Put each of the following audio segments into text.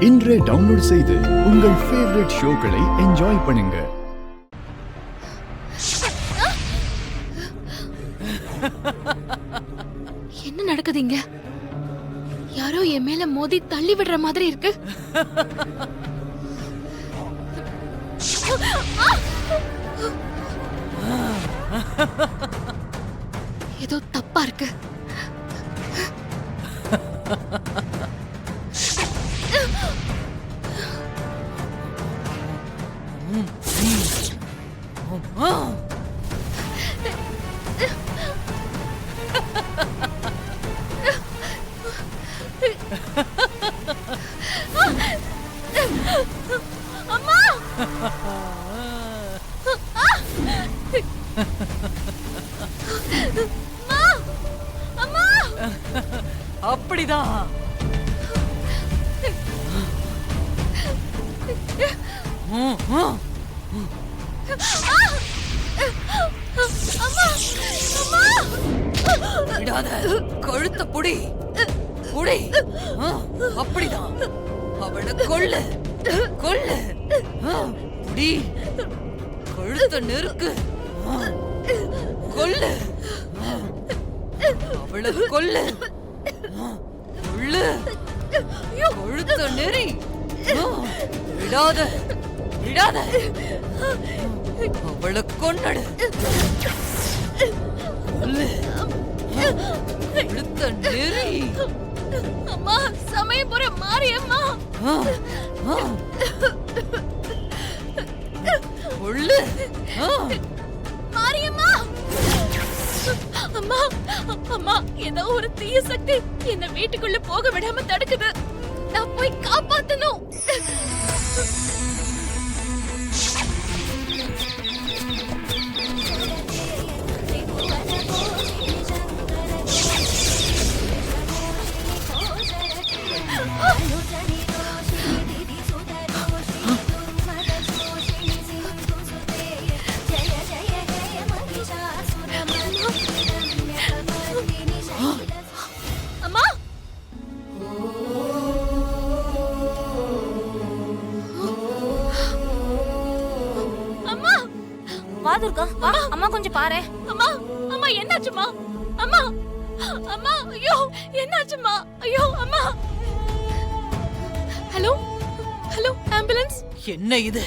இன்றே டவுன்லோட் செய்து உங்கள் ஃபேவரட் ஷோக்களை என்ஜாய் பண்ணுங்க. என்ன நடக்குதுங்க? யாரோ என் மேல மோதி தள்ளி விடுற மாதிரி இருக்கு. ஏதோ தப்பா இருக்கு. அம்மா! அம்மா! அப்படிதான். விடாத, கழுத்த புடி புடி. அப்படிதான், அவளை கொல்லு கொல்லு. புடி, கழுத்த நெருக்கு, கொல்லு அவளை கொல்லு கொல்லு. கழுத்த நெறி, விடாத விடாத, அவளை கொன்னடு. கொல்லு, கழுத்த நெறி. அம்மா, சமயபுர மாரியம்மா! கொல்லு மாரியம்மா! அம்மா, அம்மா, ஏதோ ஒரு தீய சக்தி என்ன வீட்டுக்குள்ள போக விடாம தடுக்குது. நான் போய் காப்பாத்தணும். அம்மா! அம்மா! வா துர்கா, வா. அம்மா கொஞ்சம் பாரு. அம்மா! அம்மா, என்னாச்சுமா? அம்மா! அம்மா! ஐயோ, என்னாச்சுமா? ஐயோ, அம்மா! Hello hello, ambulance! என்ன இது?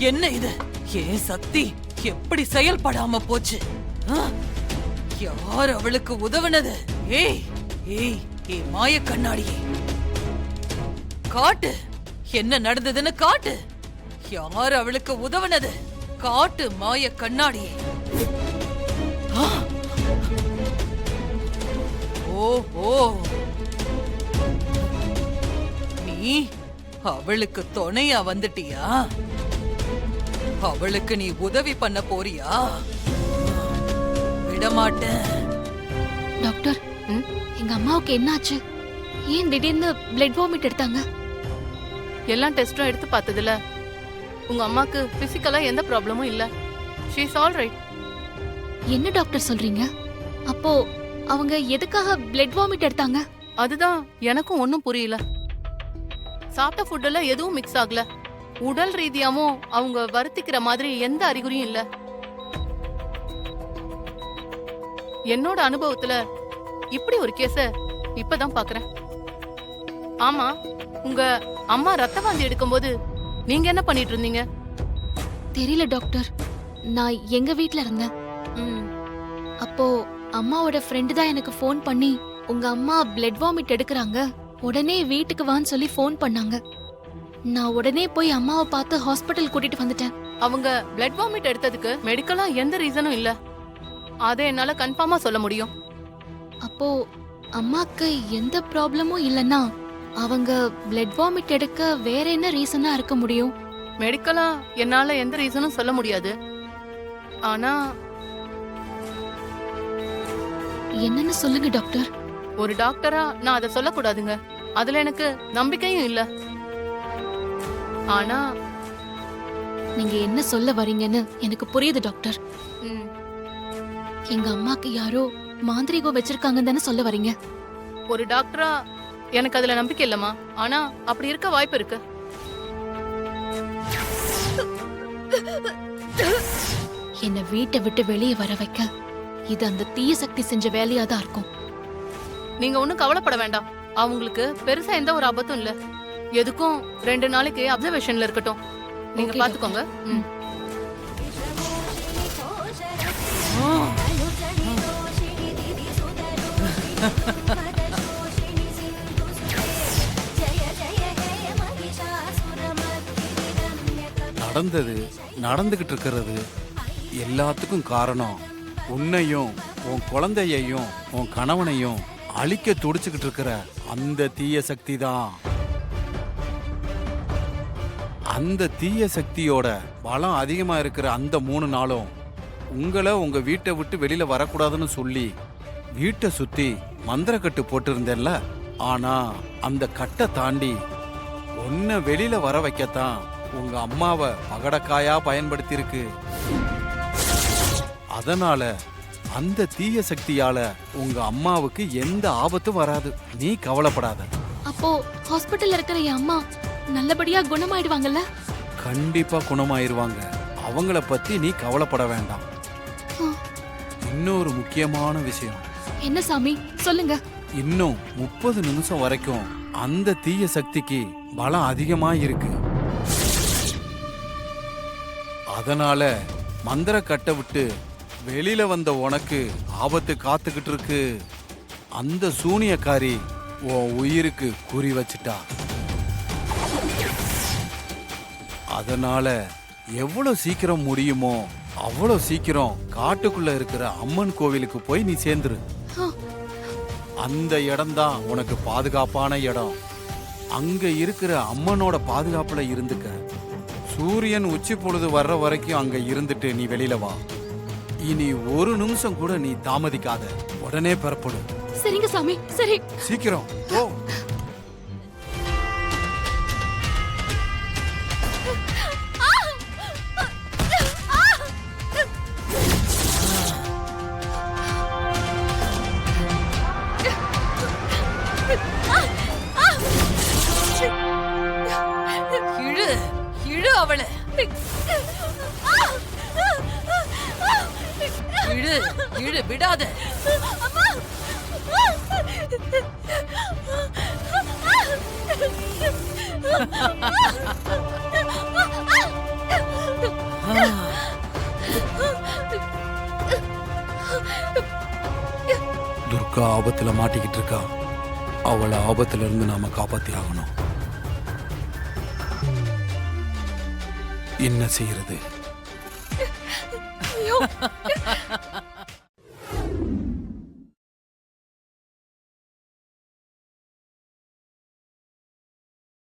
என்ன இது? ஏன் சக்தி எப்படி செயல்படாம போச்சு? யார் அவளுக்கு உதவுனது? ஏய் ஏய் ஏய், மாய கண்ணாடியே, காட்டு, என்ன நடந்ததுன்னு காட்டு. யார் அவளுக்கு உதவுனது? காட்டு, மாய கண்ணாடியே. ஓஹோ, நீ அவளுக்கு துணையா வந்துட்டியா? அவளுக்கு நீ உதவி பண்ண போறியா? விடமாட்டேன். டாக்டர், எங்க அம்மாவுக்கு என்னாச்சு? ஏன் திடீர்னு பிளட் வாமிட் எடுத்தாங்க? எல்லாம் டெஸ்டும் எடுத்து பார்த்ததுல உங்க அம்மாக்கு பிசிக்கலா எந்த ப்ராப்ளமும் இல்ல. She is all right. என்ன டாக்டர் சொல்றீங்க? அப்போ அவங்க எதுக்காக பிளட் வாமிட் எடுத்தாங்க? அதுதான் எனக்கும் ஒன்னும் புரியல. சாப்பிட்ட ஃபுட்ல எதுவும் மிக்ஸ் ஆகல. உடல் ரீதியாவும் அவங்க வருத்திக்கிற மாதிரி எந்த அறிகுறியும் இல்ல. என்னோட அனுபவத்துல இப்படி ஒரு கேஸ இப்பதான் பாக்குறேன். ஆமா, உங்க அம்மா ரத்த வாந்தி எடுக்கும்போது நீங்க என்ன பண்ணிட்டு இருந்தீங்க? தெரியல டாக்டர், நான் எங்க வீட்ல இருந்தேன். அப்போ அம்மாவோட ஃப்ரெண்டு தான் எனக்கு ஃபோன் பண்ணி, உங்க அம்மா பிளட் வாமிட் எடுக்கறாங்க, உடனே வீட்டுக்கு வான்னு சொல்லி ஃபோன் பண்ணாங்க. நான் உடனே போய் அம்மாவை பார்த்து ஹாஸ்பிட்டல் கூட்டிட்டு வந்துட்டேன். அவங்க பிளட் வாமிட் எடுத்ததுக்கு மெடிக்கலா எந்த ரீசனும் இல்ல. அதை என்னால கன்ஃபார்மா சொல்ல முடியும். அப்போ அம்மாக்கு எந்த ப்ராப்ளமும் இல்லைன்னா அவங்க பிளட் வாமிட் எடுக்க வேற என்ன ரீசனா இருக்க முடியும்? மெடிக்கலா என்னால எந்த ரீசனும் சொல்ல முடியாது. ஆனா என்னன்னு சொல்லுங்க டாக்டர். ஒரு டாக்டரா நான் அதை சொல்லக்கூடாதுங்க. அதுல எனக்கு நம்பிக்கையும் இல்ல. ஆனா நீங்க என்ன சொல்ல வரீங்கன்னு எனக்கு புரியுது டாக்டர். எங்க அம்மாக்கு யாரோ மாந்திரீகம் வச்சிருக்காங்கன்னு தானே சொல்ல வரீங்க? ஒரு டாக்டரா எனக்கு அதுல நம்பிக்கை இல்லம்மா. ஆனா அப்படி இருக்க வாய்ப்பு இருக்கு. என்னை வீட்டை விட்டு வெளியே வர வைக்க இது அந்த தீய சக்தி செஞ்ச வேலையா தான் இருக்கும். நீங்க ஒண்ணும் கவலைப்பட வேண்டாம். அவங்களுக்கு பெருசா எந்த ஒரு ஆபத்தும் இல்ல. எதுக்கும் 2 நாளைக்கு அப்சர்வேஷன்ல இருக்கட்டும். நீங்க Okay, பாத்துக்கோங்க. ம். நடந்தது நடந்துகிட்டு இருக்கிறது எல்லாத்துக்கும் காரணம் உன்னையும் உன் குழந்தையையும் உன் கணவனையும் அழிக்க துடிச்சுக்கிட்டு இருக்கிற அந்த தீய சக்தி தான். அந்த தீய சக்தியோட பலம் அதிகமா இருக்கிற அந்த 3 நாளும் உங்களை உங்க வீட்டை விட்டு வெளியில வரக்கூடாதுன்னு சொல்லி வீட்டை சுத்தி மந்திரக்கட்டு போட்டிருந்தேன்ல. ஆனா அந்த கட்டை தாண்டி உன்னை வெளியில வர வைக்கத்தான் உங்க அம்மாவை பகடக்காயா பயன்படுத்தி இருக்கு. அதனால அந்த தீய சக்தியால உங்க அம்மாவுக்கு எந்த ஆபத்தும் வராது. நீ கவலைப்படாத. அப்போ ஹாஸ்பிட்டல்ல இருக்கிற என் அம்மா நல்லபடியா குணமாயிடுவாங்கல்ல? கண்டிப்பா குணமாயிருவாங்க. அவங்கள பத்தி நீ கவலைப்பட வேண்டாம். இன்னொரு முக்கியமான விஷயம். என்ன சாமி சொல்லுங்க. இன்னும் 30 நிமிஷம் வரைக்கும் அந்த தீய சக்திக்கு பலம் அதிகமா இருக்கு. அதனால மந்திர கட்டை விட்டு வெளியில வந்த உனக்கு ஆபத்து காத்துக்கிட்டு இருக்கு. அந்த சூனியக்காரி உன் உயிருக்கு குறி வச்சிட்டா. அதனால எவ்வளவு சீக்கிரம் முடியுமோ அவ்வளவு சீக்கிரம் காட்டுக்குள்ள இருக்கிற அம்மன் கோவிலுக்கு போய் நீ சேர்ந்துரு. அந்த இடம்தான் உனக்கு பாதுகாப்பான இடம். அங்க இருக்கிற அம்மனோட பாதுகாப்புல இருந்துக்க. சூரியன் உச்சி பொழுது வர்ற வரைக்கும் அங்க இருந்துட்டு நீ வெளியில வா. இனி 1 நிமிஷம் கூட நீ தாமதிக்காத. உடனே பெறப்படு. சரிங்க சாமி. சரி. சீக்கிரம் ஓ. இழு இழு அவளை. இழு இழு விடாத. துர்கா ஆபத்துல மாட்டிக்கிட்டு இருக்கா. அவளை ஆபத்துல இருந்து நாம காப்பாத்தி ஆகணும். என்ன செய்யறது?